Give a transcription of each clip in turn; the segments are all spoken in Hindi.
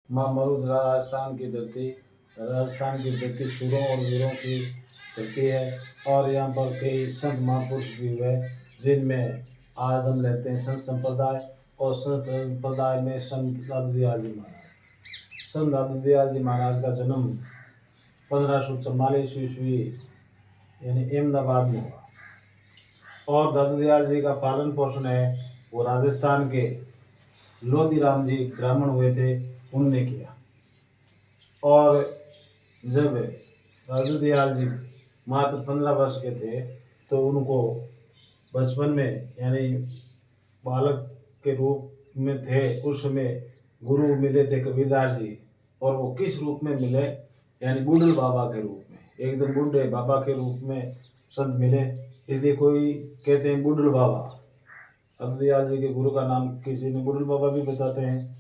माँ मरुद राजस्थान की धरती सूरों और वीरों की धरती है। और यहाँ पर कई संत महापुरुष भी हुए, जिनमें आज हम लेते हैं संत संप्रदाय। और संत संप्रदाय में संत दादू दयाल जी महाराज, संत दादू दयाल जी महाराज का जन्म 1544 ईस्वी यानी अहमदाबाद में हुआ। और दादू दयाल जी का पालन पोषण है वो राजस्थान के लोधी राम जी ब्राह्मण हुए थे, उनने किया। और जब दादू दयाल जी मात्र 15 वर्ष के थे तो उनको बचपन में यानी बालक के रूप में थे, उस समय गुरु मिले थे कबीरदास जी। और वो किस रूप में मिले, यानी बुढ़ल बाबा के रूप में, एकदम बूढ़े बाबा के रूप में संत मिले, इसलिए कोई कहते हैं बुढ़ल बाबा। दादू दयाल जी के गुरु का नाम किसी ने बुढ़ल बाबा भी बताते हैं।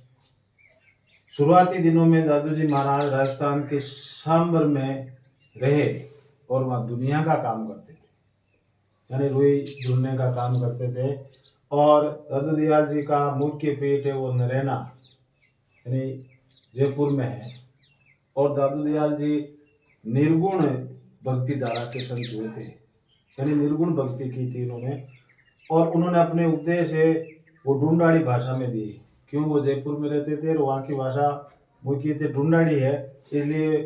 शुरुआती दिनों में दादू जी महाराज राजस्थान के सांबर में रहे और वहाँ दुनिया का काम करते थे, यानी रुई ढूंढने का काम करते थे। और दादू दयाल जी का मुख्य पीठ है वो नरैना यानी जयपुर में है। और दादू दयाल जी निर्गुण भक्ति धारा के संत हुए थे, यानी निर्गुण भक्ति की थी उन्होंने। और उन्होंने अपने उपदेश है वो ढूंढाड़ी भाषा में दिए, क्यों वो जयपुर में रहते थे और वहाँ की भाषा मुख्य ढूंढाड़ी है, इसलिए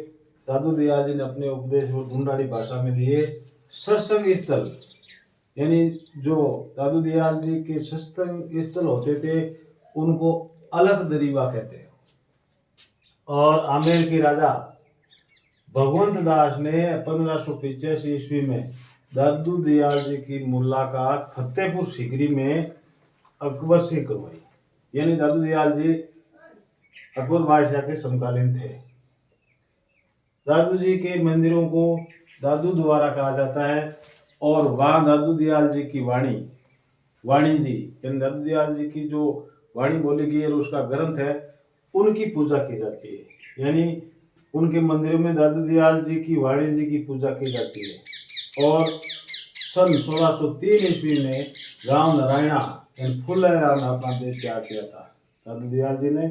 दादू दयाल जी ने अपने उपदेश वो ढूंढाड़ी भाषा में दिए। सत्संग स्थल यानी जो दादू दयाल जी के सत्संग स्थल होते थे उनको अलग दरीवा कहते हैं। और आमेर के राजा भगवंत दास ने 1585 ईस्वी में दादू दयाल जी की मुलाकात फतेहपुर सीकरी में अकबर से करवाई, यानी दादू दयाल जी अकबर बादशाह के समकालीन थे। दादू जी के मंदिरों को दादू द्वारा कहा जाता है। और वहाँ दादू दयाल जी की वाणी जी यानी दादू दयाल जी की जो वाणी बोली गई है उसका ग्रंथ है, उनकी पूजा की जाती है, यानी उनके मंदिरों में दादू दयाल जी की वाणी जी की पूजा की जाती है। और सन 1603 ईस्वी में गांव नारायणा यानी फुलेरा में अपना देह त्याग किया था। दादू दयाल जी ने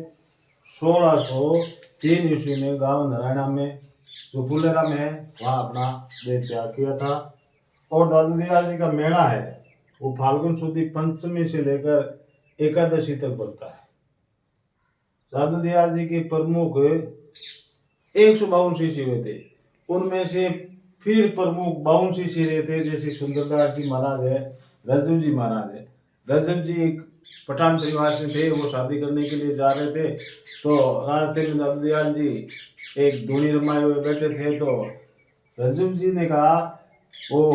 1603 ईस्वी में गांव नारायणा में जो फुलेरा में है वहाँ अपना देह त्याग किया था। और दादू दयाल जी का मेला है वो फाल्गुन शुद्ध पंचमी से लेकर एकादशी तक बढ़ता है। दादू दयाल जी के प्रमुख 152 शिष्य हुए थे, उनमें से फिर प्रमुख 52 शिष्य रहे थे, जैसे सुंदरदास जी महाराज है, रजब जी महाराज है। रजब जी एक पठान परिवार से थे, वो शादी करने के लिए जा रहे थे तो रास्ते में दादू दयाल जी एक धूनी रमाए हुए बैठे थे, तो रजब जी ने कहा, वो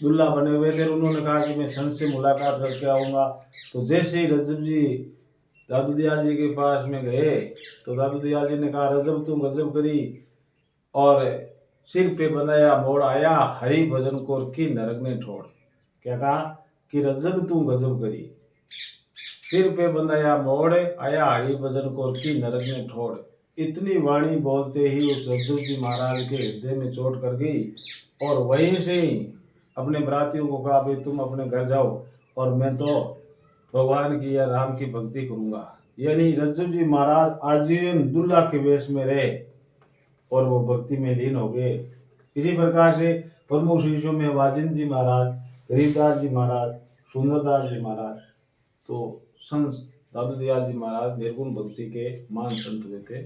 दुल्हा बने हुए थे, उन्होंने कहा कि मैं संत से मुलाकात करके आऊँगा। तो जैसे ही रजब जी दादू दयाल जी के पास में गए तो दादू दयाल जी ने कहा, रजब तुम गजब करी, और सिर पे बनाया मोड़ आया हरि भजन को की नरक ने ठोड़। क्या कहा कि रजब तुम गजब करी, सिर पे बनाया मोड़ आया हरि भजन को की नरक ने ठोड़। इतनी वाणी बोलते ही उस रजब जी महाराज के हृदय में चोट कर गई और वहीं से ही अपने बरातियों को कहा, भाई तुम अपने घर जाओ और मैं तो भगवान की या राम की भक्ति करूंगा। यानी रजब जी महाराज आजीवन दुल्हा के वेश में रहे और वो भक्ति में लीन हो गए। इसी प्रकार से प्रमुख शिष्यों में वाजिंद जी महाराज, गरीबदास जी महाराज, सुंदरदास जी महाराज। तो संत दादू दयाल जी महाराज निर्गुण भक्ति के महान संत हुए थे।